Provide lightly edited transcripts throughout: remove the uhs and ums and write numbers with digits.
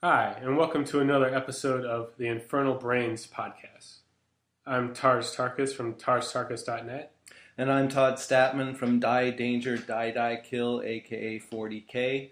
Hi, and welcome to another episode of the Infernal Brains podcast. I'm Tars Tarkus from tarstarkus.net. And I'm Todd Statman from Die Danger, Die Kill, aka 40K.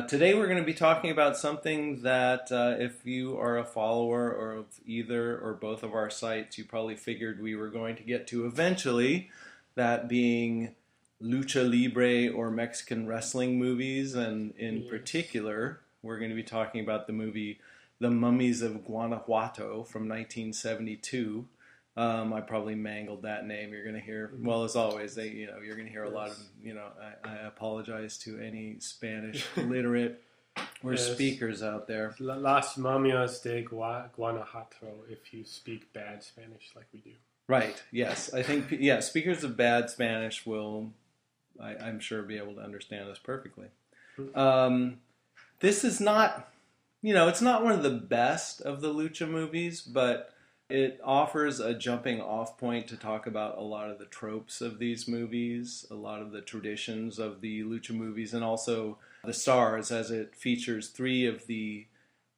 Today we're going to be talking about something that if you are a follower or of either or both of our sites, you probably figured we were going to get to eventually, that being Lucha Libre or Mexican wrestling movies, and in particular, we're going to be talking about the movie The Mummies of Guanajuato from 1972. I probably mangled that name. You're going to hear, well, as always, you're going to hear a lot of, I apologize to any Spanish literate or speakers out there. Las Mummies de Guanajuato, if you speak bad Spanish like we do. Right, yes. I think, speakers of bad Spanish will, I'm sure, be able to understand us perfectly. This is not, it's not one of the best of the Lucha movies, but it offers a jumping off point to talk about a lot of the tropes of these movies, a lot of the traditions of the Lucha movies, and also the stars, as it features three of the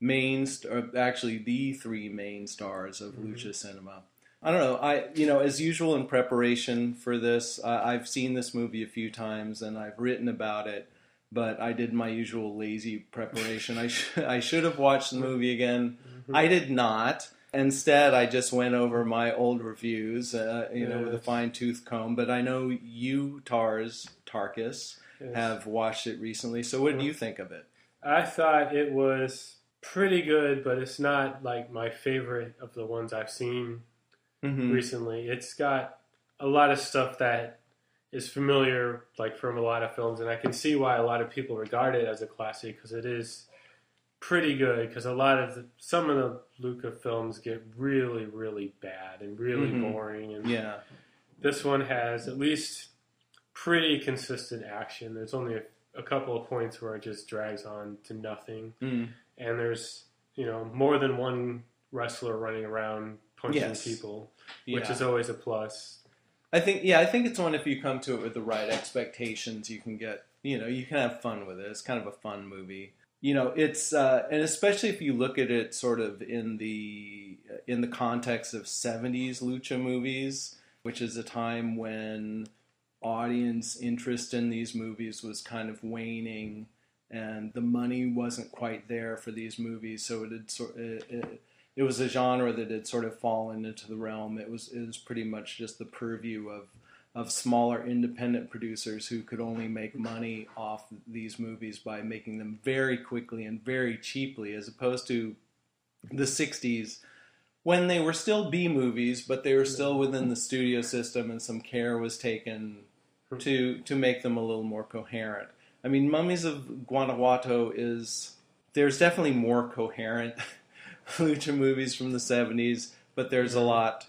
the three main stars of Lucha cinema. I don't know, as usual in preparation for this, I've seen this movie a few times and I've written about it. But I did my usual lazy preparation. I should have watched the movie again. I did not. Instead, I just went over my old reviews, with a fine-tooth comb. But I know you, Tarkus, have watched it recently. So what do you think of it? I thought it was pretty good, but it's not like my favorite of the ones I've seen recently. It's got a lot of stuff that is familiar, like, from a lot of films, and I can see why a lot of people regard it as a classic, because it is pretty good, because some of the Lucha films get really, really bad and really boring, and this one has at least pretty consistent action. There's only a couple of points where it just drags on to nothing, and there's, more than one wrestler running around punching people, which is always a plus. I think it's one, if you come to it with the right expectations, you can get, you can have fun with it. It's kind of a fun movie. It's, and especially if you look at it sort of in the context of 70s Lucha movies, which is a time when audience interest in these movies was kind of waning and the money wasn't quite there for these movies. So it was a genre that had sort of fallen into the realm. It was pretty much just the purview of smaller independent producers who could only make money off these movies by making them very quickly and very cheaply, as opposed to the 60s, when they were still B movies, but they were still within the studio system and some care was taken to make them a little more coherent. I mean, Mummies of Guanajuato there's definitely more coherent Lucha movies from the 70s, but there's a lot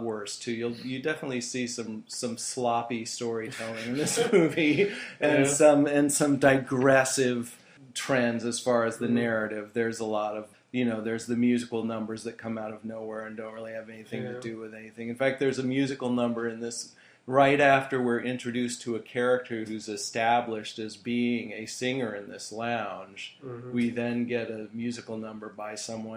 worse too. You definitely see some sloppy storytelling in this movie, and some digressive trends as far as the narrative. There's a lot of, there's the musical numbers that come out of nowhere and don't really have anything to do with anything. In fact, there's a musical number in this right after we're introduced to a character who's established as being a singer in this lounge. We then get a musical number by some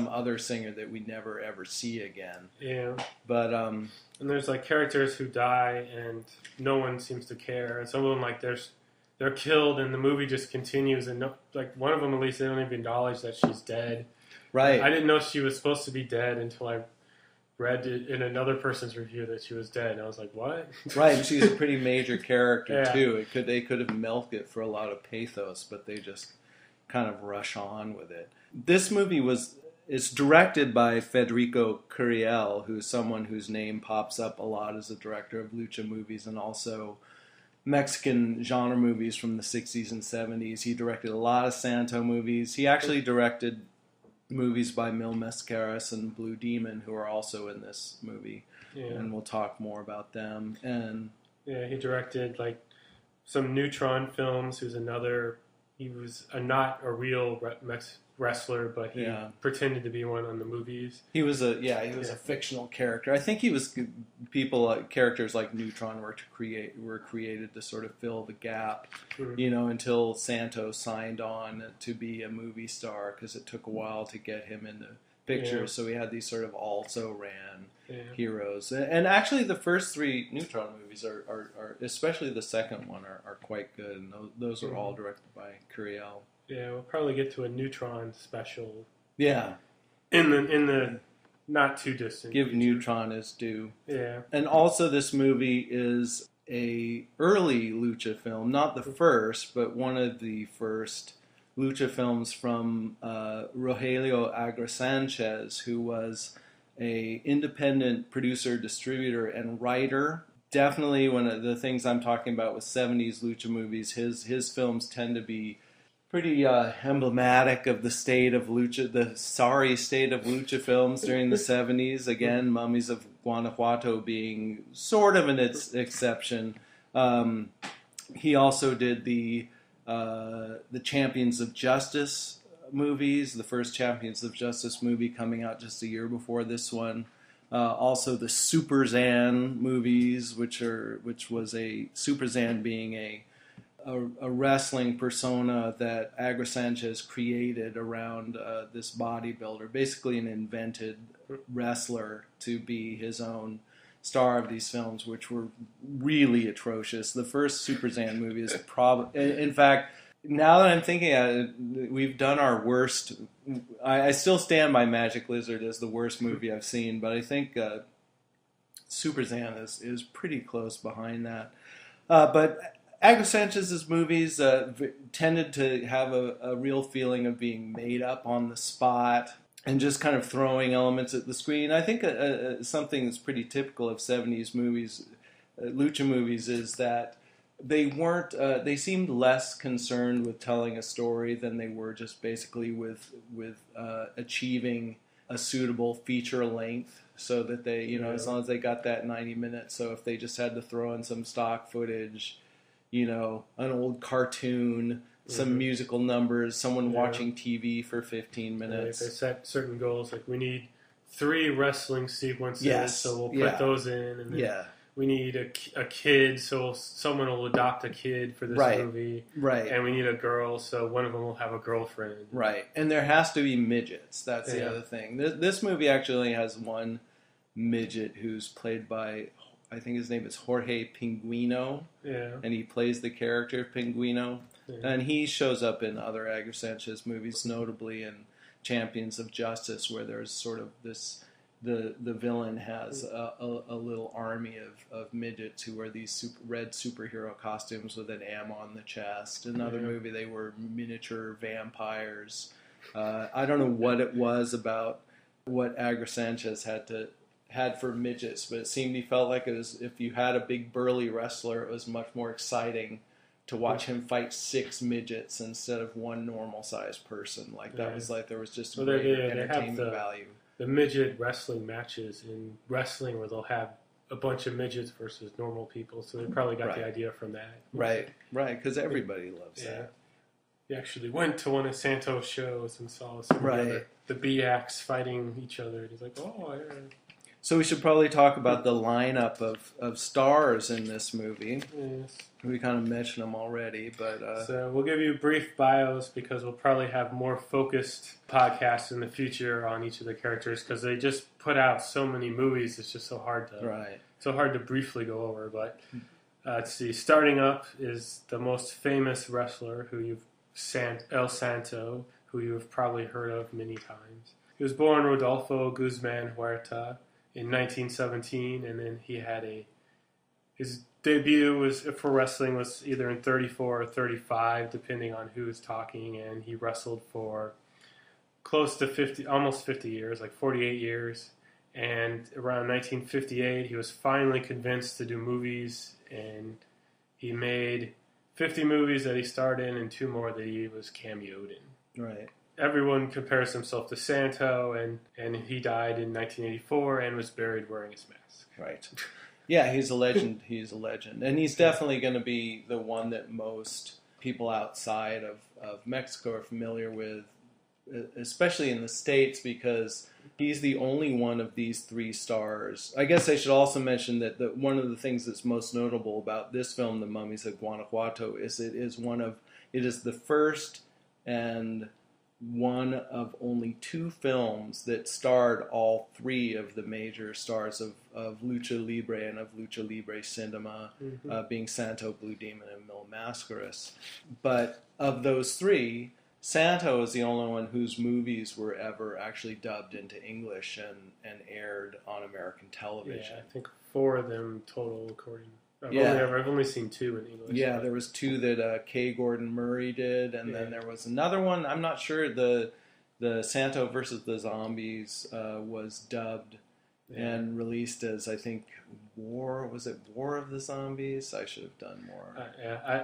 other singer that we never ever see again. Yeah. But and there's like characters who die and no one seems to care, and some of them they're killed and the movie just continues, and one of them, at least, they don't even acknowledge that she's dead. Right. I didn't know she was supposed to be dead until I read in another person's review that she was dead, and I was like, what? Right, and she's a pretty major character too. They could have milked it for a lot of pathos, but they just kind of rush on with it. This movie is directed by Federico Curiel, who's someone whose name pops up a lot as a director of Lucha movies and also Mexican genre movies from the 60s and 70s. He directed a lot of Santo movies. He actually directed movies by Mascaras and Blue Demon, who are also in this movie, and we'll talk more about them. And he directed some Neutron films, who's another he was not a real wrestler, but he pretended to be one on the movies. He was a fictional character. I think he was characters like Neutron were created to sort of fill the gap, until Santo signed on to be a movie star, because it took a while to get him in the picture. Yeah. So we had these sort of also-ran heroes, and actually the first 3 Neutron movies are especially the second one are quite good, and those are all directed by Curiel. Yeah, we'll probably get to a Neutron special. Yeah, in the not too distant. Give future. Neutron his due. Yeah, and also this movie is a early lucha film, not the first, but one of the first lucha films from Rogelio Agra Sanchez, who was a independent producer, distributor, and writer. Definitely one of the things I'm talking about with 70s lucha movies. His films tend to be pretty emblematic of the state of lucha, the sorry state of lucha films during the 70s. Again, Mummies of Guanajuato being sort of an exception. He also did the Champions of Justice movies, the first Champions of Justice movie coming out just a year before this one. Also the Super Zan movies, which was a Super Zan being a wrestling persona that Agra Sanchez created around this bodybuilder, basically an invented wrestler to be his own star of these films, which were really atrocious. The first Super Zan movie is probably, in fact, now that I'm thinking at it, we've done our worst. I still stand by Magic Lizard as the worst movie I've seen, but I think Super Zan is pretty close behind that. But Agra Sanchez's movies tended to have a real feeling of being made up on the spot and just kind of throwing elements at the screen. I think something that's pretty typical of 70s movies, lucha movies, is that they weren't. They seemed less concerned with telling a story than they were just basically with achieving a suitable feature length, so that they, as long as they got that 90 minutes. So if they just had to throw in some stock footage, an old cartoon, some musical numbers, someone watching TV for 15 minutes. They set certain goals, like we need 3 wrestling sequences, so we'll put those in, and then we need a kid, so someone will adopt a kid for this movie. Right. And we need a girl, so one of them will have a girlfriend. Right. And there has to be midgets. That's the other thing. This movie actually has one midget who's played by, I think his name is Jorge Pinguino. Yeah. And he plays the character Pinguino. Yeah. And he shows up in other Agra Sanchez movies, notably in Champions of Justice, where there's sort of this... The villain has a little army of midgets who wear these red superhero costumes with an M on the chest. Another movie, they were miniature vampires. I don't know what it was about what Agra Sanchez had for midgets, but it seemed he felt like it was, if you had a big burly wrestler, it was much more exciting to watch him fight 6 midgets instead of one normal-sized person. Like that was like there was just greater entertainment value. The midget wrestling matches in wrestling where they'll have a bunch of midgets versus normal people, so they probably got the idea from that. Right, because everybody loves that. He actually went to one of Santo's shows and saw some of the B-acts fighting each other, and he's like, oh, yeah. So we should probably talk about the lineup of stars in this movie. Yes. We kind of mentioned them already, but... So we'll give you brief bios because we'll probably have more focused podcasts in the future on each of the characters because they just put out so many movies. It's just so hard to briefly go over. But let's see. Starting up is the most famous wrestler El Santo, who you've probably heard of many times. He was born Rodolfo Guzman Huerta in 1917, and then he had his debut for wrestling was either in 34 or 35, depending on who's talking, and he wrestled for close to almost 50 years, like 48 years. And around 1958, he was finally convinced to do movies, and he made 50 movies that he starred in and 2 more that he was cameoed in. Right. Everyone compares himself to Santo, and he died in 1984 and was buried wearing his mask. Right. Yeah, he's a legend. He's a legend. And he's definitely going to be the one that most people outside of Mexico are familiar with, especially in the States, because he's the only one of these 3 stars. I guess I should also mention that one of the things that's most notable about this film, The Mummies of Guanajuato, is it is the first and one of only 2 films that starred all 3 of the major stars of Lucha Libre and of Lucha Libre cinema, being Santo, Blue Demon, and Mil Mascaras. But of those 3, Santo is the only one whose movies were ever actually dubbed into English and aired on American television. Yeah, I think 4 of them total, according. I've only seen 2 in English. Yeah, there was 2 that K. Gordon Murray did, and then there was another one. I'm not sure. The Santo versus the Zombies was dubbed and released as, I think, War of the Zombies? I should have done more.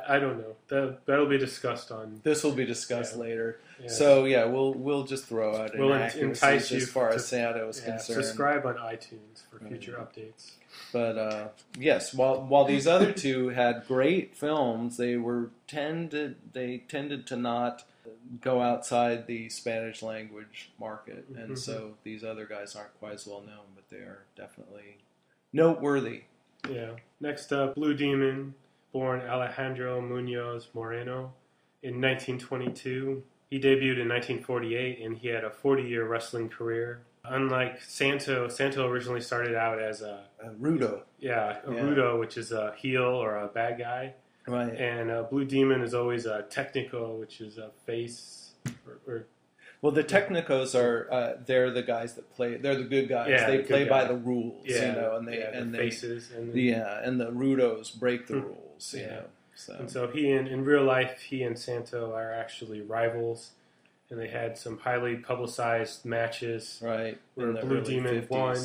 I don't know. That'll be discussed on. This will be discussed later. Yeah. So yeah, we'll just throw out inaccuracies as far as Santo is concerned. Subscribe on iTunes for future updates. But yes, while these other 2 had great films, they tended to not go outside the Spanish language market, and so these other guys aren't quite as well known, but they are definitely noteworthy. Yeah. Next up, Blue Demon, born Alejandro Munoz Moreno in 1922. He debuted in 1948, and he had a 40-year wrestling career. Unlike Santo originally started out as a Rudo. Yeah, Rudo, which is a heel or a bad guy. Right. And Blue Demon is always a Technico, which is a face. Well, the Technicos are they're the guys that play. They're the good guys. Yeah, they play by the rules, and the faces. And the Rudos break the rules, you know. So. And so in real life, he and Santo are actually rivals, and they had some highly publicized matches. Right. Where Blue Demon won,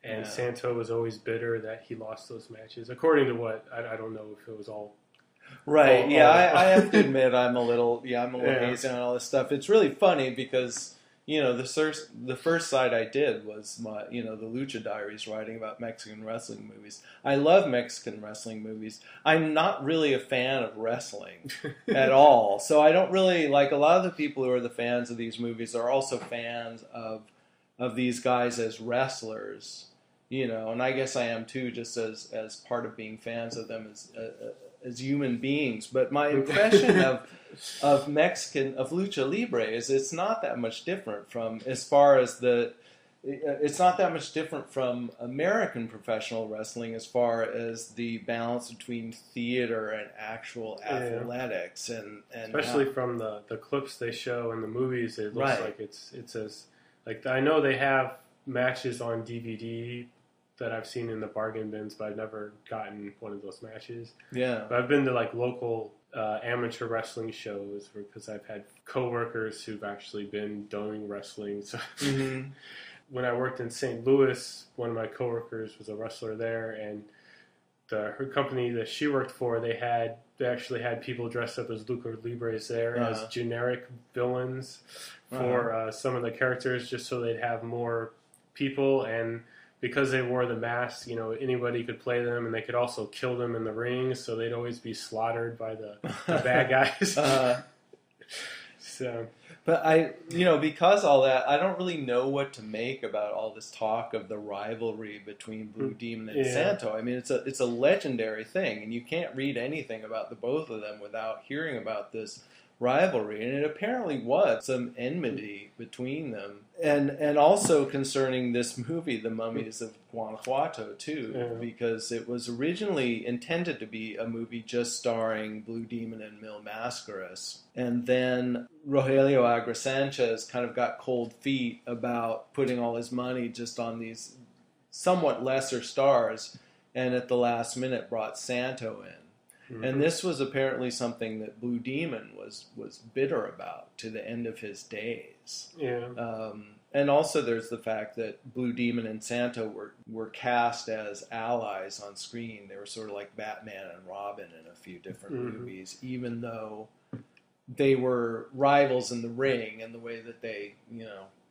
and Santo was always bitter that he lost those matches. According to what I don't know if it was all. Right. I have to admit I'm a little hazy on all this stuff. It's really funny because the first site I did was the Lucha Diaries, writing about Mexican wrestling movies. I love Mexican wrestling movies. I'm not really a fan of wrestling at all, so I don't really like a lot of the people who are the fans of these movies are also fans of these guys as wrestlers, and I guess I am too, just as part of being fans of them as human beings. But my impression of Lucha Libre is it's not that much different from American professional wrestling as far as the balance between theater and actual athletics, and especially from the clips they show in the movies, it looks like it's as like, I know they have matches on DVD that I've seen in the bargain bins, but I've never gotten one of those matches. Yeah. But I've been to local amateur wrestling shows because I've had coworkers who've actually been doing wrestling. So when I worked in St. Louis, one of my coworkers was a wrestler there, and her company that she worked for, they actually had people dressed up as Lucha Libres there as generic villains for some of the characters, just so they'd have more people. And because they wore the masks, anybody could play them, and they could also kill them in the ring, so they'd always be slaughtered by the bad guys. So, but because all that, I don't really know what to make about all this talk of the rivalry between Blue Demon and Santo. I mean, it's a legendary thing, and you can't read anything about the both of them without hearing about this rivalry, and it apparently was some enmity between them, and also concerning this movie, The Mummies of Guanajuato, too, because it was originally intended to be a movie just starring Blue Demon and Mil Mascaras, and then Rogelio Agra Sanchez kind of got cold feet about putting all his money just on these somewhat lesser stars, and at the last minute brought Santo in. And this was apparently something that Blue Demon was bitter about to the end of his days. Yeah. And also there's the fact that Blue Demon and Santo were cast as allies on screen. They were sort of like Batman and Robin in a few different movies, even though they were rivals in the ring, and the way that they,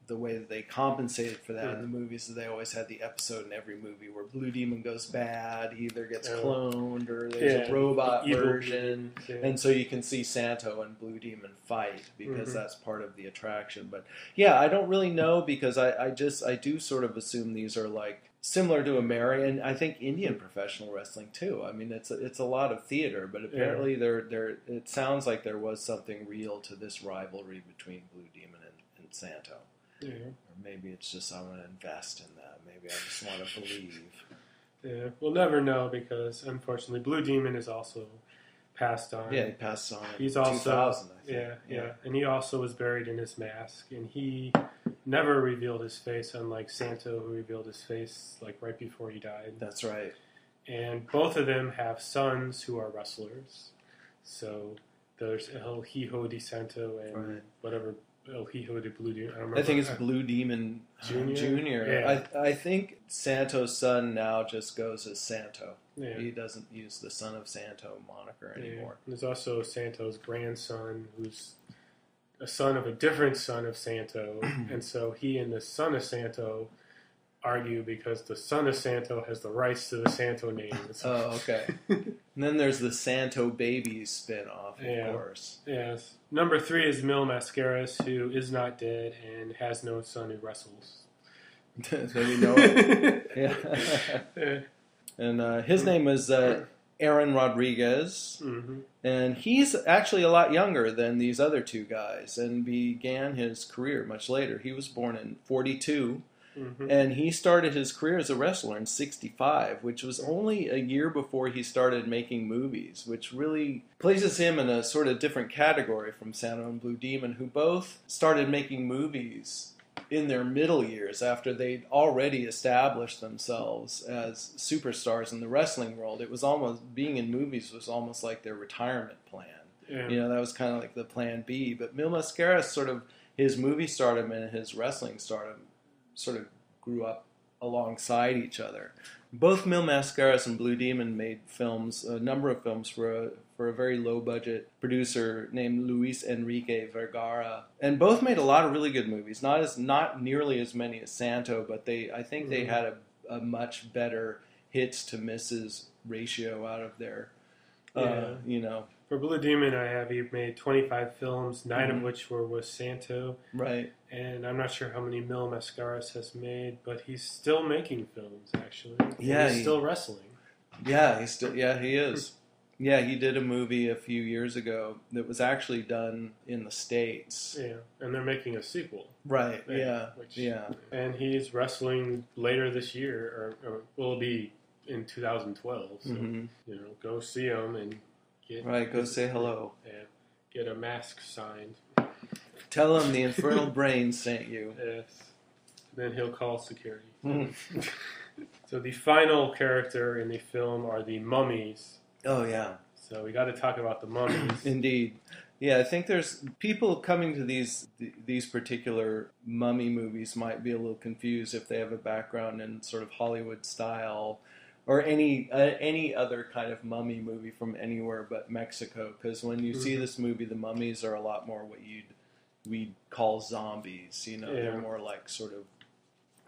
the way that they compensated for that in the movies is they always had the episode in every movie where Blue Demon goes bad, he either gets cloned or there's a robot version, and so you can see Santo and Blue Demon fight because that's part of the attraction. But yeah, I don't really know because I do sort of assume these are like similar to and I think Indian professional wrestling too. I mean, it's a lot of theater, but apparently it sounds like there was something real to this rivalry between Blue Demon and Santo. Yeah. Or maybe it's just I want to invest in that. Maybe I just want to believe. Yeah, we'll never know because unfortunately Blue Demon is also passed on. Yeah, he passed on. He's also 2000, I think. Yeah, and he also was buried in his mask, and he never revealed his face, unlike Santo, who revealed his face like right before he died. That's right. And both of them have sons who are wrestlers. So there's El Hijo de Santo and whatever. El Hijo de Blue Demon. I think it's Blue Demon Junior. Yeah. I think Santo's son now just goes as Santo. Yeah. He doesn't use the Son of Santo moniker anymore. There's also Santo's grandson, who's a son of a different son of Santo, and so he and the son of Santo argue because the son of Santo has the rights to the Santo name. Oh, okay. And then there's the Santo Babies spin-off, of course. Yes. Number 3 is Mil Mascaras, who is not dead and has no son who wrestles. So we know it. Yeah. And his name was Aaron Rodriguez, and he's actually a lot younger than these other two guys and began his career much later. He was born in 42. And he started his career as a wrestler in 65, which was only a year before he started making movies, which really places him in a sort of different category from Santo and Blue Demon, who both started making movies in their middle years after they'd already established themselves as superstars in the wrestling world. It was almost, being in movies was almost like their retirement plan. Yeah. You know, that was kind of like the plan B. But Mil Mascaras, sort of, his movie stardom and his wrestling stardom sort of grew up alongside each other. Both Mil Mascaras and Blue Demon made films, a number of films for a very low-budget producer named Luis Enrique Vergara, and both made a lot of really good movies. Not nearly as many as Santo, but I think they had a much better hits to misses ratio out of their, you know. For Blue Demon, he made 25 films, 9 of which were with Santo. Right. And I'm not sure how many Mil Mascaras has made, but he's still making films, actually. Yeah. He's still wrestling. Yeah, he is. Yeah, he did a movie a few years ago that was actually done in the States. Yeah, and they're making a sequel. Right, yeah. And he's wrestling later this year, or will be in 2012. So, you know, go see him and go say hello. Yeah, get a mask signed. Tell him the Infernal Brains sent you. Yes. Then he'll call security. So the final character in the film are the mummies. Oh, yeah. So we got to talk about the mummies. Indeed. Yeah, I think there's people coming to these particular mummy movies might be a little confused if they have a background in sort of Hollywood style or any other kind of mummy movie from anywhere but Mexico. Because when you see this movie, the mummies are a lot more what we'd call zombies. You know, they're more like sort of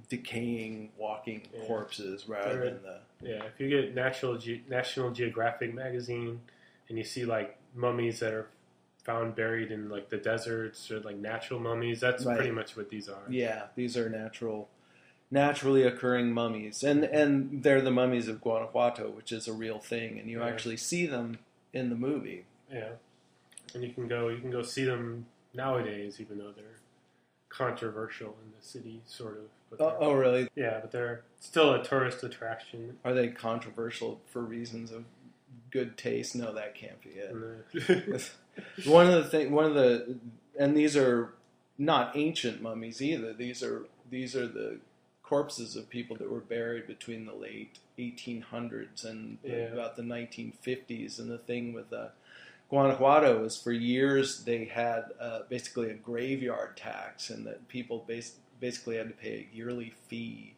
decaying, walking corpses rather than the... Yeah, if you get National Geographic magazine and you see like mummies that are found buried in like the deserts or like natural mummies, that's pretty much what these are. Yeah, these are naturally occurring mummies, and they're the mummies of Guanajuato, which is a real thing, and you actually see them in the movie. Yeah, and you can go see them nowadays, even though they're controversial in the city, sort of. Oh, really? Yeah, but they're still a tourist attraction. Are they controversial for reasons of good taste? No, that can't be it. And these are not ancient mummies either. These are the corpses of people that were buried between the late 1800s and about the 1950s. And the thing with Guanajuato is for years they had basically a graveyard tax, and that people basically had to pay a yearly fee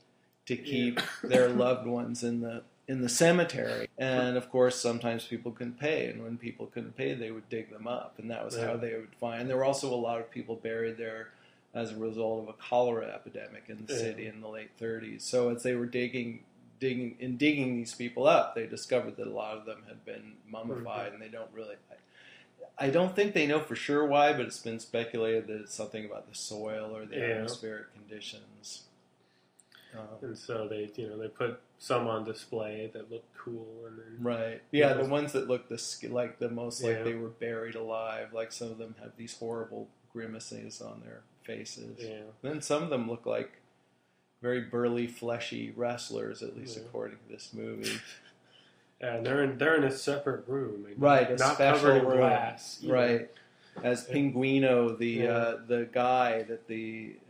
to keep their loved ones in the cemetery. And of course, sometimes people couldn't pay, and when people couldn't pay, they would dig them up, and that was how they would find. And there were also a lot of people buried there as a result of a cholera epidemic in the city in the late 30s. So as they were digging these people up, they discovered that a lot of them had been mummified, and they don't really. I don't think they know for sure why, but it's been speculated that it's something about the soil or the atmospheric conditions. And so they put some on display that looked cool, and then the ones that look the most like they were buried alive. Like some of them have these horrible grimaces on their faces. Yeah. Then some of them look like very burly, fleshy wrestlers, at least according to this movie. And they're in a separate room, right? Not covered in glass, right? As Pinguino, the guy that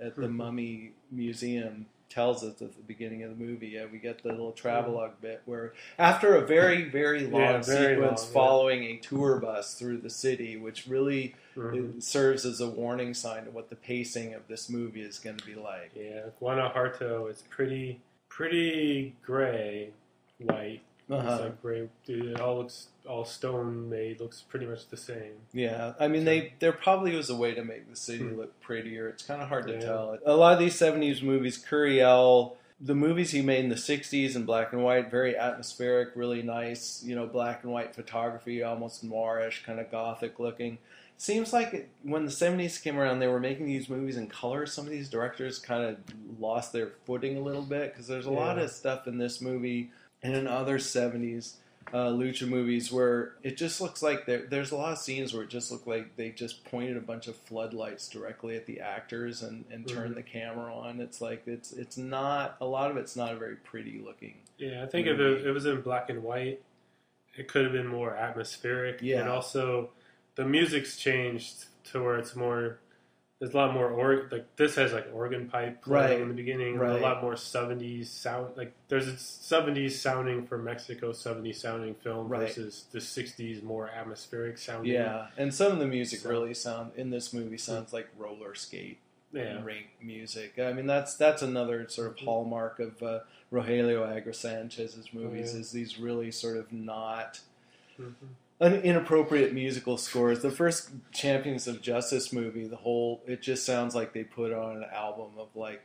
at the Mummy Museum tells us at the beginning of the movie. We get the little travelogue bit where, after a very, very long sequence following a tour bus through the city, which really serves as a warning sign of what the pacing of this movie is going to be like. Yeah, Guanajuato is pretty gray, white. It's like gray. It all looks all stone made. Looks pretty much the same. Yeah, I mean, there probably was a way to make the city look prettier. It's kind of hard to tell. A lot of these 70s movies, Curiel, the movies he made in the 60s in black and white, very atmospheric, really nice, black and white photography, almost noirish, kind of gothic looking. Seems like when the 70s came around, they were making these movies in color. Some of these directors kind of lost their footing a little bit, because there's a lot of stuff in this movie and in other 70s lucha movies where it just looks like there's a lot of scenes where it just looked like they just pointed a bunch of floodlights directly at the actors and turned the camera on. It's like it's not, a lot of it's not very pretty looking. Yeah, I think if it was in black and white, it could have been more atmospheric. Yeah, and also the music's changed to where it's more. There's a lot more like this has like organ pipe playing in the beginning, and a lot more 70s sound. Like there's a 70s sounding for Mexico, 70s sounding film versus the 60s more atmospheric sounding. Yeah, and some of the music really in this movie sounds like roller skate rink music. I mean that's another sort of hallmark of Rogelio Agra Sanchez's movies is these really sort of not. Inappropriate musical scores. The first Champions of Justice movie, it just sounds like they put on an album of light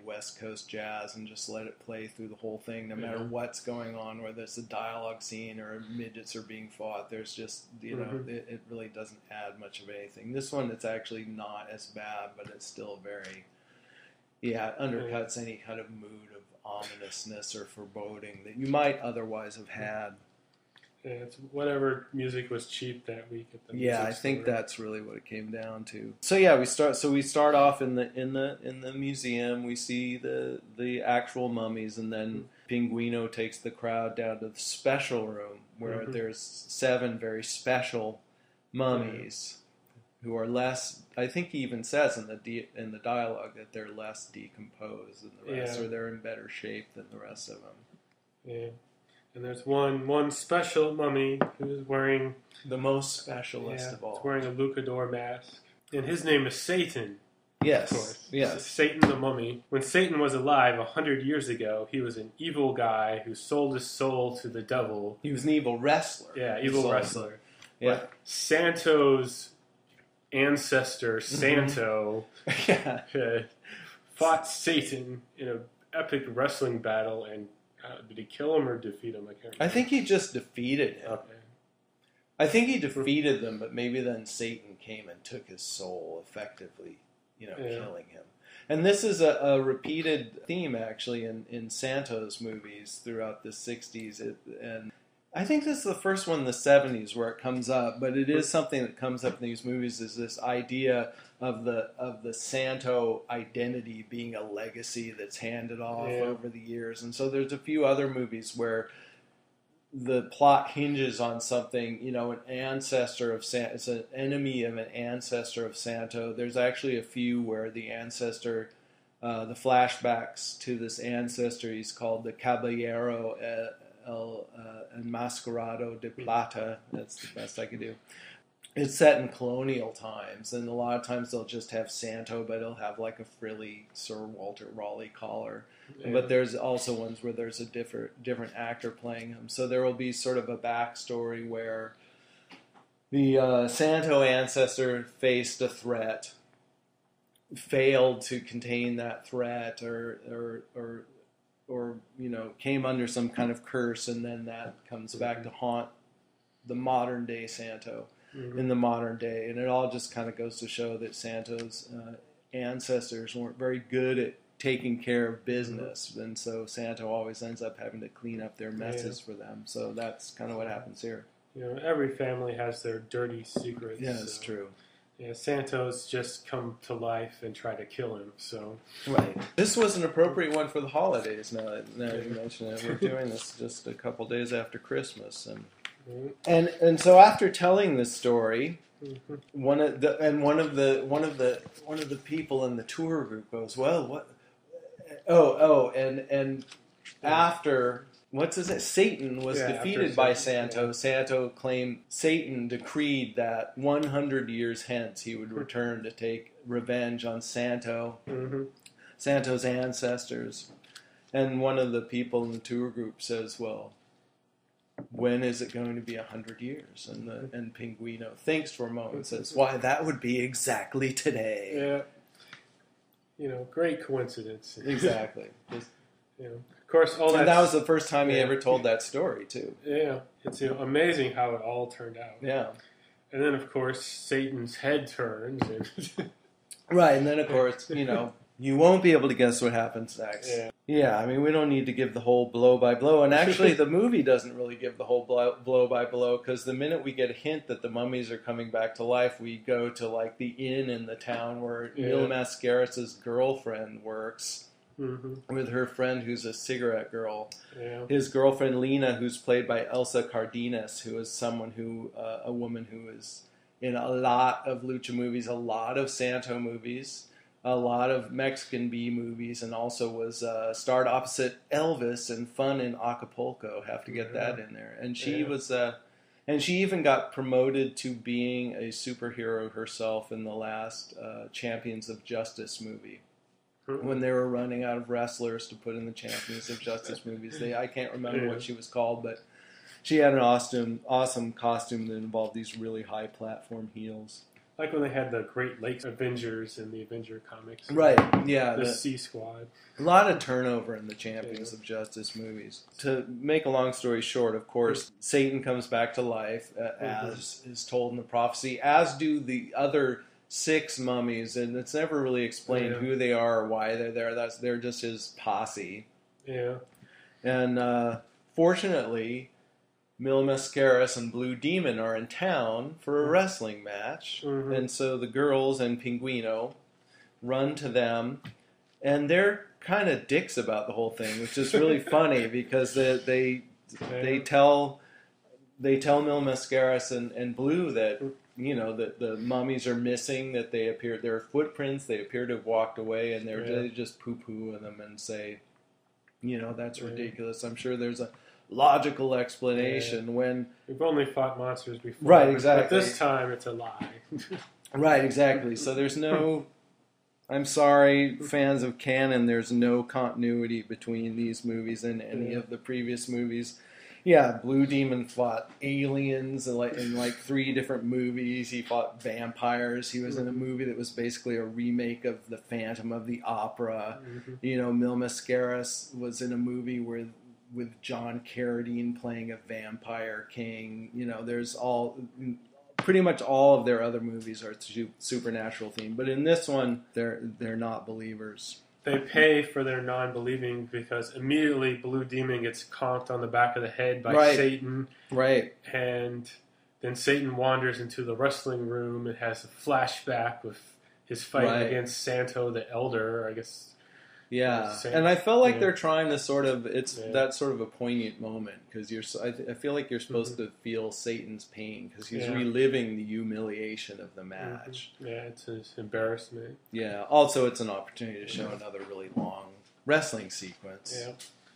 West Coast jazz and just let it play through the whole thing, no matter what's going on, whether it's a dialogue scene or midgets are being fought. There's just, it really doesn't add much of anything. This one, it's actually not as bad, but it's still very, undercuts any kind of mood of ominousness or foreboding that you might otherwise have had. Yeah, it's whatever music was cheap that week at the music I think that's really what it came down to. So we start off in the museum. We see the actual mummies, and then Pinguino takes the crowd down to the special room where there's 7 very special mummies who are less. I think he even says in the dialogue that they're less decomposed than the rest, or they're in better shape than the rest of them. Yeah. And there's one special mummy who's wearing... The most specialist of all. He's wearing a luchador mask. And his name is Satan. Yes. Of course. Yes. Satan the mummy. When Satan was alive 100 years ago, he was an evil guy who sold his soul to the devil. He was an evil wrestler. Yeah, evil wrestler. Yeah. But Santo's ancestor, Santo, fought Satan in an epic wrestling battle and... did he kill him or defeat him? I can't remember. I think he just defeated him. Okay. I think he defeated them, but maybe then Satan came and took his soul, effectively, killing him. And this is a repeated theme, actually, in Santo's movies throughout the 60s. And I think this is the first one in the 70s where it comes up, but it is something that comes up in these movies, is this idea of the Santo identity being a legacy that's handed off over the years. And so there's a few other movies where the plot hinges on something, an ancestor of Santo, it's an enemy of an ancestor of Santo. There's actually a few where the ancestor, the flashbacks to this ancestor, he's called the Caballero el Enmascarado de Plata. That's the best I could do. It's set in colonial times, and a lot of times they'll just have Santo, but it'll have like a frilly Sir Walter Raleigh collar. Yeah. But there's also ones where there's a different actor playing him. So there will be sort of a backstory where the Santo ancestor faced a threat failed to contain that threat, or came under some kind of curse, and then that comes back to haunt the modern day Santo in the modern day. And it all just kind of goes to show that Santo's ancestors weren't very good at taking care of business, and so Santo always ends up having to clean up their messes for them. So that's kind of what happens here. Every family has their dirty secrets. Yeah, it's true. Yeah, Santo's just come to life and try to kill him. So right. This was an appropriate one for the holidays. Now you mention it, we're doing this just a couple days after Christmas, and so after telling this story, one of the people in the tour group goes, well, what? And after. What's his name? Satan was defeated by Santo. Santo claimed Satan decreed that 100 years hence he would return to take revenge on Santo, Santo's ancestors. And one of the people in the tour group says, well, when is it going to be 100 years? And Pinguino thinks for a moment and says, why, that would be exactly today. Yeah. Great coincidence. Exactly. Of course, that was the first time he ever told that story, too. Yeah, it's amazing how it all turned out. Yeah. And then, of course, Satan's head turns. Right, and then, of course, you won't be able to guess what happens next. Yeah, I mean, we don't need to give the whole blow-by-blow. And actually, the movie doesn't really give the whole blow-by-blow, because the minute we get a hint that the mummies are coming back to life, we go to, like, the inn in the town where Mil Mascaras' girlfriend works. With her friend who's a cigarette girl. Yeah. His girlfriend Lena, who's played by Elsa Cardenas, who is someone a woman who is in a lot of lucha movies, a lot of Santo movies, a lot of Mexican B movies, and also was starred opposite Elvis in Fun in Acapulco. Have to get that in there. And she was, and she even got promoted to being a superhero herself in the last Champions of Justice movie. When they were running out of wrestlers to put in the Champions of Justice movies. I can't remember what she was called, but she had an awesome costume that involved these really high platform heels. Like when they had the Great Lakes Avengers in the Avenger comics. Right, yeah. The Sea Squad. A lot of turnover in the Champions of Justice movies. To make a long story short, of course, Satan comes back to life, as is told in the prophecy, as do the other 6 mummies, and it's never really explained who they are or why they're there. They're just his posse. Yeah. And fortunately, Mil Mascaras and Blue Demon are in town for a wrestling match, and so the girls and Pinguino run to them, and they're kind of dicks about the whole thing, which is really funny because they tell Mil Mascaras and Blue that that the mummies are missing, that there are footprints, they appear to have walked away, and they just poo-poo on them and say, that's ridiculous. I'm sure there's a logical explanation when... We've only fought monsters before. Right, exactly. But this time it's a lie. Right, exactly. So there's no... I'm sorry, fans of canon, there's no continuity between these movies and any of the previous movies. Yeah, Blue Demon fought aliens in 3 different movies. He fought vampires. He was in a movie that was basically a remake of The Phantom of the Opera. Mil Mascaras was in a movie with John Carradine playing a vampire king. There's pretty much all of their other movies are supernatural themed, but in this one, they're not believers. They pay for their non-believing because immediately Blue Demon gets conked on the back of the head by Satan. Right. And then Satan wanders into the wrestling room and has a flashback with his fight against Santo the Elder, I guess. Yeah, and I felt like they're trying to that sort of a poignant moment, because I feel like you're supposed to feel Satan's pain, because he's reliving the humiliation of the match. Yeah, it's his embarrassment. Yeah, also it's an opportunity to show another really long wrestling sequence. Yeah.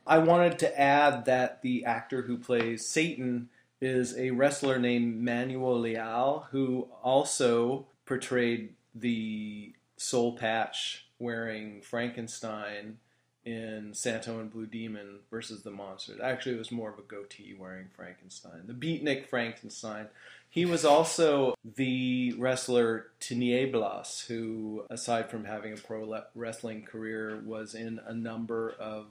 I wanted to add that the actor who plays Satan is a wrestler named Manuel Leal, who also portrayed the soul patch wearing Frankenstein in Santo and Blue Demon versus the Monsters. Actually, it was more of a goatee-wearing Frankenstein. The beatnik Frankenstein. He was also the wrestler Tinieblas, who, aside from having a pro wrestling career, was in a number of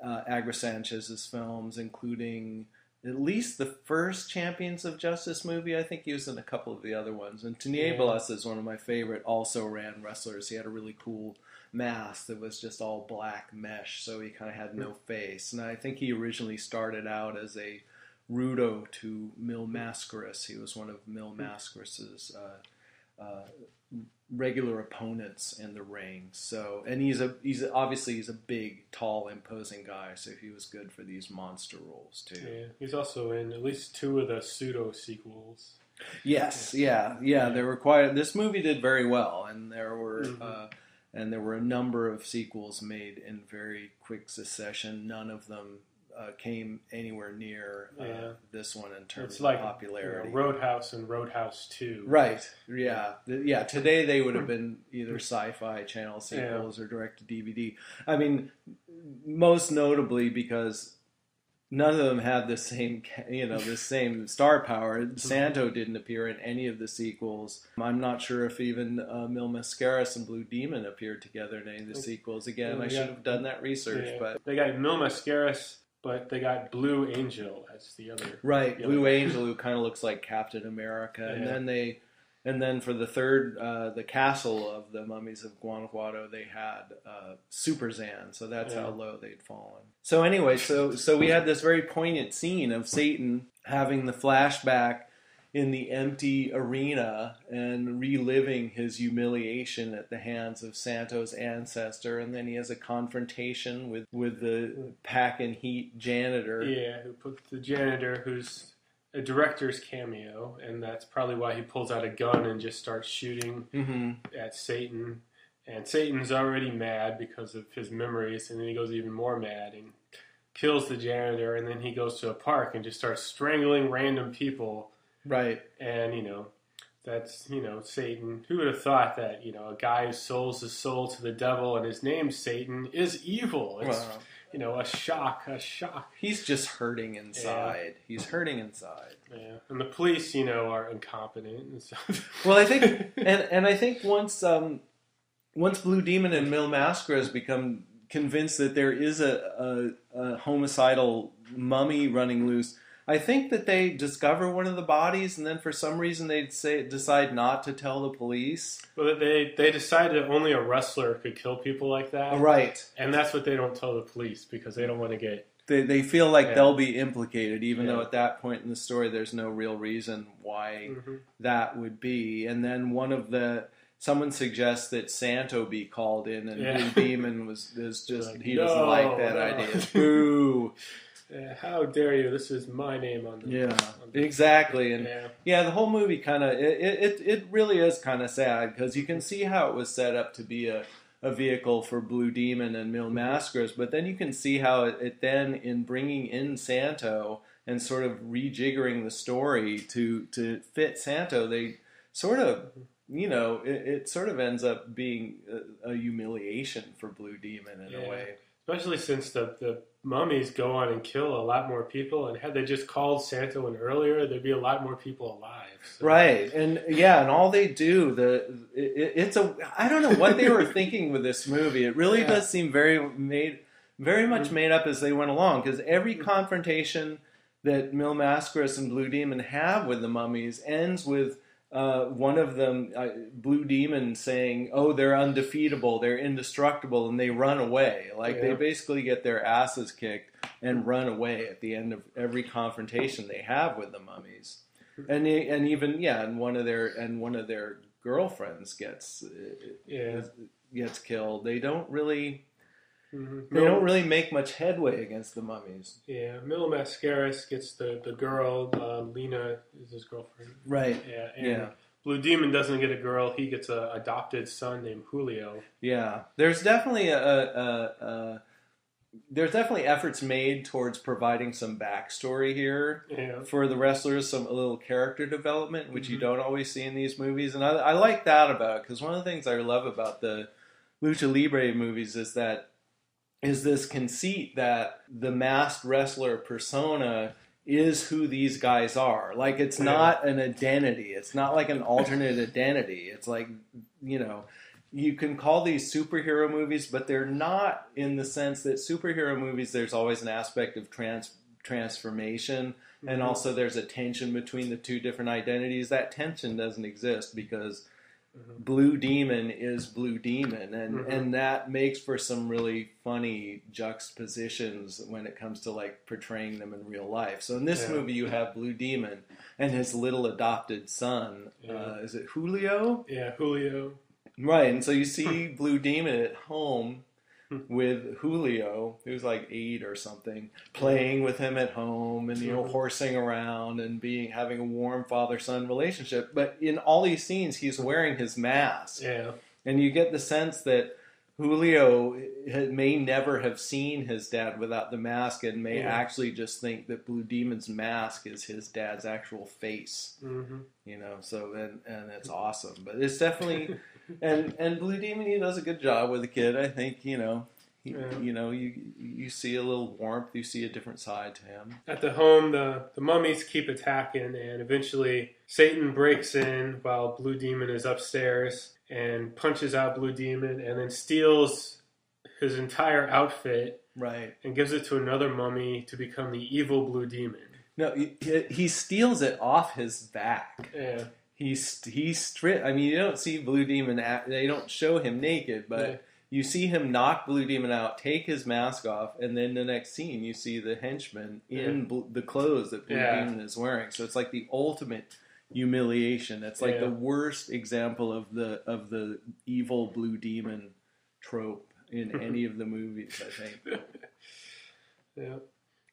Agra Sanchez's films, including at least the first Champions of Justice movie. I think he was in a couple of the other ones. And Tinieblas is one of my favorite also-ran wrestlers. He had a really cool mask that was just all black mesh, so he kind of had no face. And I think he originally started out as a Rudo to Mil Mascaras. He was one of Mil Mascaras's regular opponents in the ring. So, and he's obviously a big, tall, imposing guy. So he was good for these monster roles too. Yeah, he's also in at least 2 of the pseudo sequels. Yes, yeah. There were quite. This movie did very well, and there were a number of sequels made in very quick succession. None of them came anywhere near this one in terms of popularity. Roadhouse and Roadhouse 2. Right, yeah. Today they would have been either Sci-Fi Channel sequels or direct-to-DVD. I mean, most notably because none of them had the same, the same star power. Santo didn't appear in any of the sequels. I'm not sure if even Mil Mascaras and Blue Demon appeared together in any of the sequels. Again, I should have done that research, but they got Mil Mascaras. But they got Blue Angel as the other. Right, Blue Angel, who kind of looks like Captain America. And then for the third, the castle of the Mummies of Guanajuato, they had Super Zan. So that's how low they'd fallen. So anyway, so we had this very poignant scene of Satan having the flashback in the empty arena and reliving his humiliation at the hands of Santo's ancestor, and then he has a confrontation with the pack and heat janitor. Yeah, who put the janitor, who's a director's cameo, and that's probably why he pulls out a gun and just starts shooting at Satan. And Satan's already mad because of his memories, and then he goes even more mad and kills the janitor, and then he goes to a park and just starts strangling random people. Right. And, that's, Satan. Who would have thought that, a guy who sells his soul to the devil and his name's Satan is evil? It's, a shock. He's just hurting inside. Yeah. He's hurting inside. Yeah. And the police, are incompetent and stuff. Well, I think, and I think once Blue Demon and Mil Mascaras become convinced that there is a homicidal mummy running loose, I think that they discover one of the bodies, and then for some reason they decide not to tell the police. Well, they decided only a wrestler could kill people like that. Right. And that's what they don't tell the police, because they don't want to get... They feel like they'll be implicated, even though at that point in the story there's no real reason why that would be. And then someone suggests that Santo be called in, and Blue Demon is just... Like, he doesn't like that idea. Boo! How dare you? This is my name on the... Exactly. And the whole movie kind of... It really is kind of sad, because you can see how it was set up to be a vehicle for Blue Demon and Mil Mascaras, but then you can see how it then, in bringing in Santo and sort of rejiggering the story to fit Santo, they sort of... it sort of ends up being a humiliation for Blue Demon in a way. Especially since the mummies go on and kill a lot more people, and had they just called Santo in earlier, there'd be a lot more people alive. So. Right, and all they do, I don't know what they were thinking with this movie. It really does seem very much made up as they went along, because every confrontation that Mil Mascaras and Blue Demon have with the mummies ends with one of them, Blue Demon, saying, "Oh, they're undefeatable, they're indestructible," and they run away. They basically get their asses kicked and run away at the end of every confrontation they have with the mummies. And one of their girlfriends gets killed. They don't really. They don't really make much headway against the mummies. Yeah, Mil Mascaras gets the girl. Lena is his girlfriend. Right. Yeah. And Blue Demon doesn't get a girl. He gets an adopted son named Julio. Yeah. There's definitely there's definitely efforts made towards providing some backstory here for the wrestlers, a little character development, which you don't always see in these movies, and I like that about it, because one of the things I love about the Lucha Libre movies is that is this conceit that the masked wrestler persona is who these guys are. Like, it's not an identity. It's not like an alternate identity. It's like, you know, you can call these superhero movies, but they're not, in the sense that superhero movies, there's always an aspect of transformation, and also there's a tension between the two different identities. That tension doesn't exist because Blue Demon is Blue Demon, and that makes for some really funny juxtapositions when it comes to like portraying them in real life. So in this movie, you have Blue Demon and his little adopted son. Is it Julio? Yeah, Julio. Right, and so you see Blue Demon at home with Julio, who's like 8 or something, playing with him at home and, you know, horsing around and having a warm father-son relationship. But in all these scenes, he's wearing his mask. Yeah. And you get the sense that Julio may never have seen his dad without the mask and may actually just think that Blue Demon's mask is his dad's actual face. You know, so, and it's awesome. But it's definitely... And Blue Demon, he does a good job with the kid. I think, you know, you know, you see a little warmth, you see a different side to him. At the home, the mummies keep attacking, and eventually Satan breaks in while Blue Demon is upstairs and punches out Blue Demon, and then steals his entire outfit, right, and gives it to another mummy to become the evil Blue Demon. No, he steals it off his back. Yeah. He's stripped. I mean, you don't see Blue Demon. They don't show him naked, but you see him knock Blue Demon out, take his mask off, and then the next scene you see the henchman in the clothes that Blue Demon is wearing. So it's like the ultimate humiliation. It's like the worst example of the evil Blue Demon trope in any of the movies, I think. Yeah.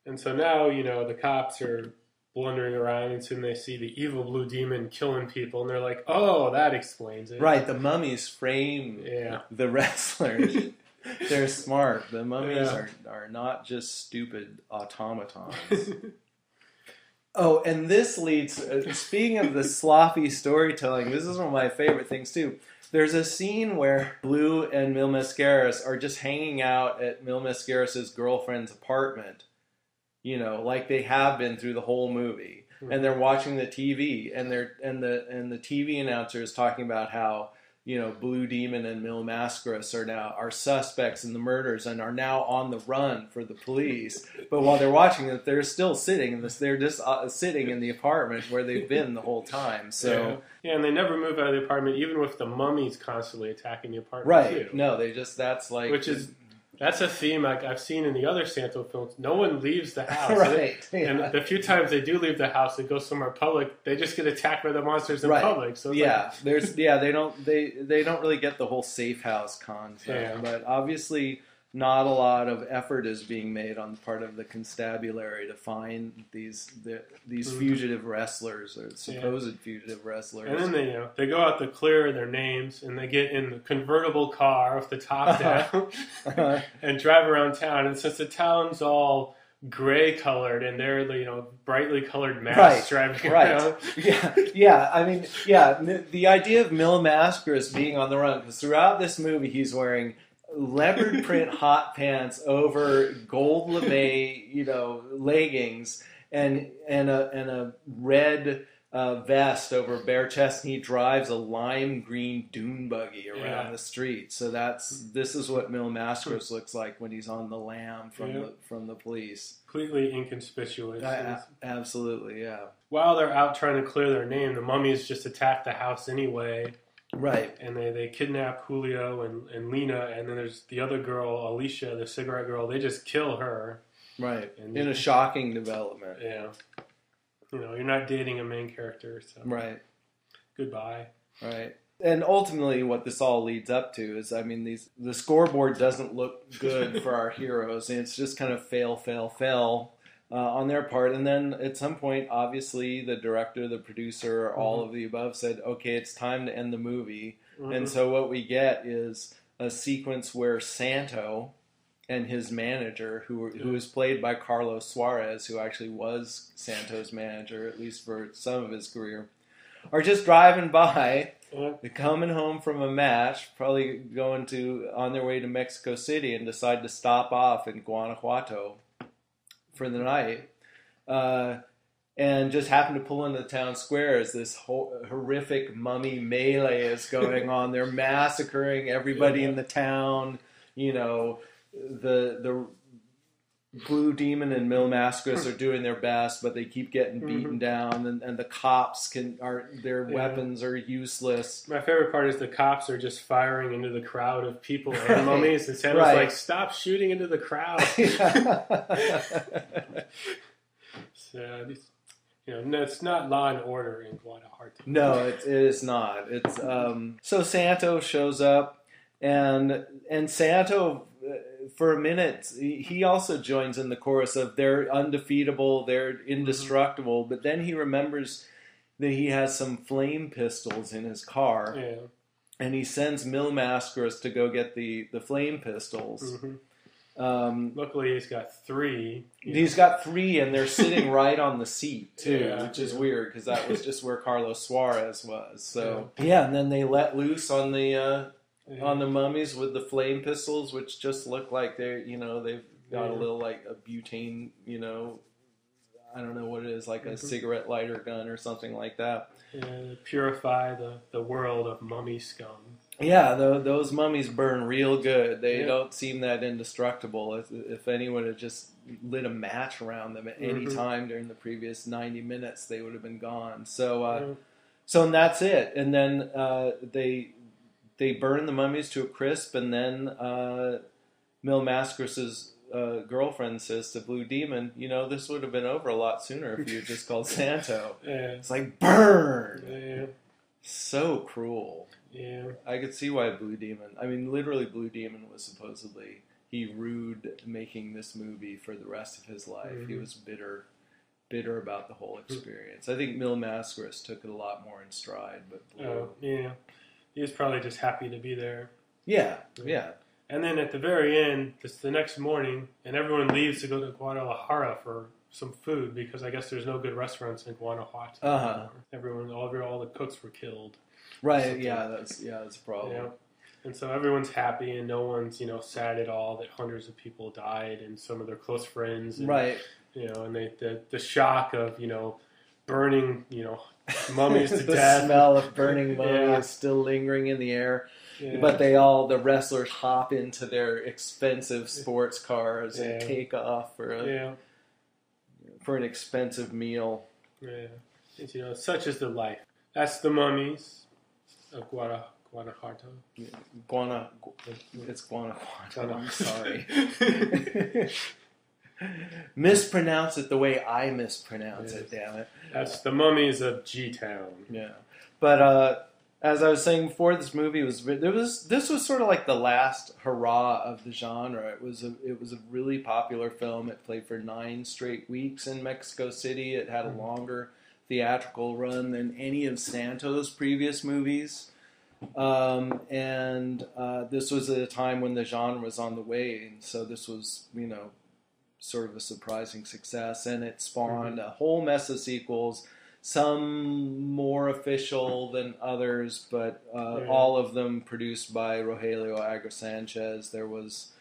And so now, you know, the cops are blundering around, and soon they see the evil Blue Demon killing people, and they're like, oh, that explains it. Right, the mummies frame the wrestlers. They're smart. The mummies are not just stupid automatons. Oh, and this leads, speaking of the sloppy storytelling, this is one of my favorite things too. There's a scene where Blue and Mil Mascaras are just hanging out at Mil Mascaras' girlfriend's apartment, you know, like they have been through the whole movie, and they're watching the TV, and the TV announcer is talking about how, you know, Blue Demon and Mil Mascaras are suspects in the murders and are now on the run for the police. But while they're watching it, they're still sitting in this. They're just sitting in the apartment where they've been the whole time. So yeah, and they never move out of the apartment, even with the mummies constantly attacking the apartment. Right? Too. No, they just That's a theme I've seen in the other Santo films. No one leaves the house. Right. And the few times they do leave the house and go somewhere public, they just get attacked by the monsters in public. So they don't really get the whole safe house concept. Yeah. But obviously not a lot of effort is being made on the part of the constabulary to find these fugitive wrestlers, or supposed fugitive wrestlers. And then they go out to clear their names, and they get in the convertible car with the top down and drive around town. And since the town's all gray colored and they're brightly colored masks driving around. Yeah. I mean, the idea of Mil Mascaras being on the run, because throughout this movie he's wearing leopard print hot pants over gold lame, leggings, and a red vest over bare chest, and he drives a lime green dune buggy around the street. So this is what Mil Mascaras looks like when he's on the lam from the police. Completely inconspicuous. Absolutely, yeah. While they're out trying to clear their name, the mummies just attack the house anyway. Right. And they kidnap Julio and Lena, and then there's the other girl, Alicia, the cigarette girl. They just kill her. Right. In a shocking development. Yeah. You're not dating a main character, so. Right. Goodbye. Right. And ultimately what this all leads up to is, the scoreboard doesn't look good for our heroes, and it's just kind of fail on their part. And then at some point, obviously, the director, the producer, all of the above said, okay, it's time to end the movie. And so what we get is a sequence where Santo and his manager, who is played by Carlos Suarez, who actually was Santo's manager, at least for some of his career, are just driving by, They're coming home from a match, probably going on their way to Mexico City, and decide to stop off in Guanajuato for the night. And just happen to pull into the town square as this horrific mummy melee is going on. They're massacring everybody in the town. You know, the Blue Demon and Mil Mascaras are doing their best, but they keep getting beaten down, and the cops their weapons are useless. My favorite part is the cops are just firing into the crowd of people and mummies, and Santo's like, "Stop shooting into the crowd." So, it's not Law and Order in Guanajuato. No, it is not. It's so Santo shows up, and Santo, for a minute, he also joins in the chorus of they're undefeatable, they're indestructible, but then he remembers that he has some flame pistols in his car, and he sends Mil Mascaras to go get the flame pistols. Luckily, he's got 3. He's got 3, and they're sitting right on the seat too, which is weird because that was just where Carlos Suarez was. So and then they let loose on the mummies with the flame pistols, which just look like they've got a little like a butane, I don't know what it is, like a cigarette lighter gun or something like that. Purify the world of mummy scum. Yeah, those mummies burn real good. They don't seem that indestructible. If anyone had just lit a match around them at any time during the previous 90 minutes, they would have been gone. So and that's it. And then they burn the mummies to a crisp, and then Mil Mascaras' girlfriend says to Blue Demon, this would have been over a lot sooner if you had just called Santo. It's like, burn! So cruel. I could see why Blue Demon, literally Blue Demon was supposedly, he rued making this movie for the rest of his life. He was bitter about the whole experience. I think Mil Mascaras took it a lot more in stride, but Blue... He was probably just happy to be there. Yeah. And then at the very end, it's the next morning, and everyone leaves to go to Guadalajara for some food, because I guess there's no good restaurants in Guanajuato. All the cooks were killed. Right, that's a problem. And so everyone's happy, and no one's, sad at all that hundreds of people died, and some of their close friends. And, and the shock of, burning, mummies to the death. The smell of burning mummies is still lingering in the air. But the wrestlers hop into their expensive sports cars and take off for an expensive meal. Such is the life. That's the Mummies of Guanajuato. It's Guanajuato. I'm sorry. Mispronounce it the way I mispronounce it, damn it. That's the Mummies of G-Town. Yeah. But as I was saying before, this movie this was sort of like the last hurrah of the genre. It was a really popular film. It played for 9 straight weeks in Mexico City. It had a longer theatrical run than any of Santo's previous movies. And this was at a time when the genre was on the wane, so this was, sort of a surprising success, and it spawned a whole mess of sequels, some more official than others, but all of them produced by Rogelio Agra Sanchez. There was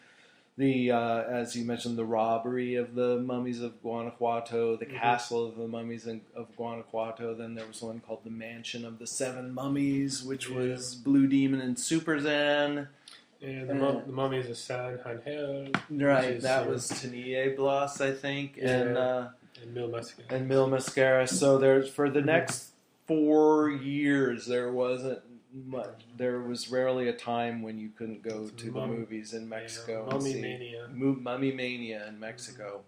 the, as you mentioned, the robbery of the Mummies of Guanajuato, the castle of the Mummies of Guanajuato. Then there was one called the Mansion of the Seven Mummies, which was Blue Demon and Super Zan. And the Mummies of San Angel. Right, that was Tinieblas, I think, and Mil Mascaras. And Mil Mascaras. So for the next 4 years, there wasn't much. There was rarely a time when you couldn't go to the movies in Mexico. Mummy Mania. Mummy Mania in Mexico.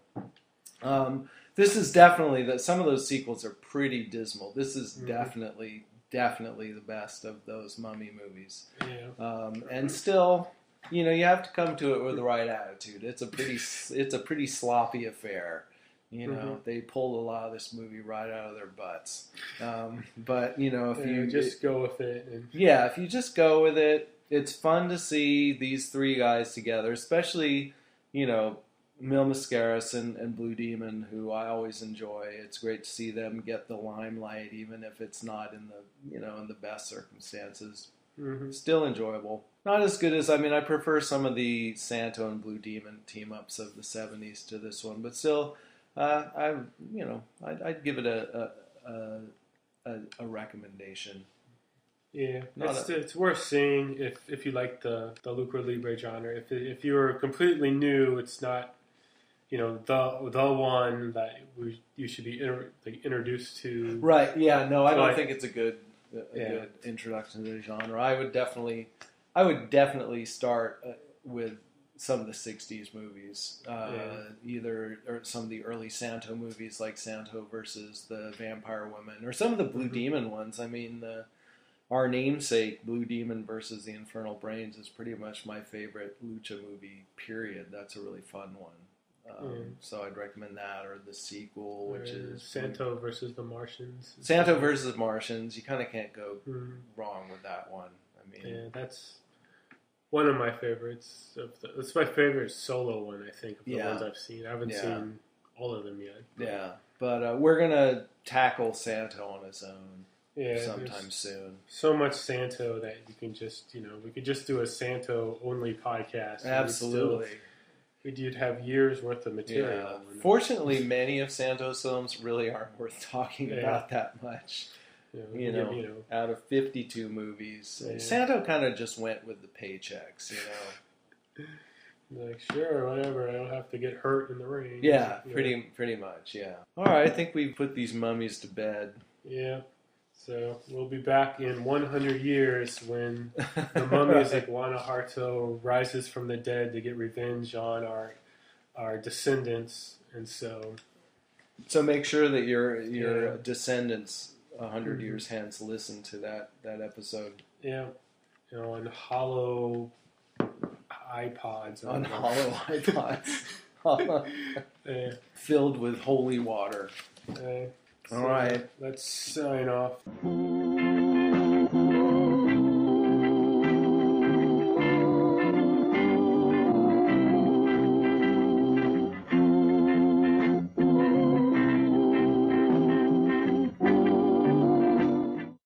This is definitely some of those sequels are pretty dismal. This is definitely the best of those mummy movies. And still, you have to come to it with the right attitude. It's a pretty sloppy affair. They pulled a lot of this movie right out of their butts. But if you just go with it, if you just go with it, it's fun to see these 3 guys together, especially Mil Mascaras and Blue Demon, who I always enjoy. It's great to see them get the limelight, even if it's not in the best circumstances. Mm-hmm. Still enjoyable. Not as good as, I prefer some of the Santo and Blue Demon team-ups of the 70s to this one, but still, I'd give it a recommendation. Yeah, it's worth seeing if you like the Lucha Libre genre. If you're completely new, it's not the one that you should be introduced to. Right? Yeah. No, I don't think it's a good introduction to the genre. I would definitely start with some of the '60s movies, either or some of the early Santo movies like Santo versus the Vampire Woman, or some of the Blue Demon ones. Our namesake, Blue Demon versus the Infernal Brains, is pretty much my favorite lucha movie, period. That's a really fun one. So I'd recommend that, or the sequel, which is Santo versus the Martians. Santo versus Martians. You kind of can't go wrong with that one. That's one of my favorites. It's my favorite solo one, I think, of the ones I've seen. I haven't seen all of them yet. Yeah, but we're going to tackle Santo on its own. Yeah, sometime soon. So much Santo that you can just, we could just do a Santo only podcast. Absolutely. You'd have years worth of material. Yeah. Fortunately, many of Santo's films really aren't worth talking about that much. Out of 52 movies, Santo kind of just went with the paychecks. Like, sure, whatever. I don't have to get hurt in the ring. Yeah, pretty much. Yeah. All right, I think we put these mummies to bed. Yeah. So we'll be back in 100 years when the Mummies of Guanajuato rises from the dead to get revenge on our descendants, and so make sure that your descendants 100 years hence listen to that episode. Yeah, on hollow iPods. On hollow iPods, filled with holy water. All right. Let's sign off.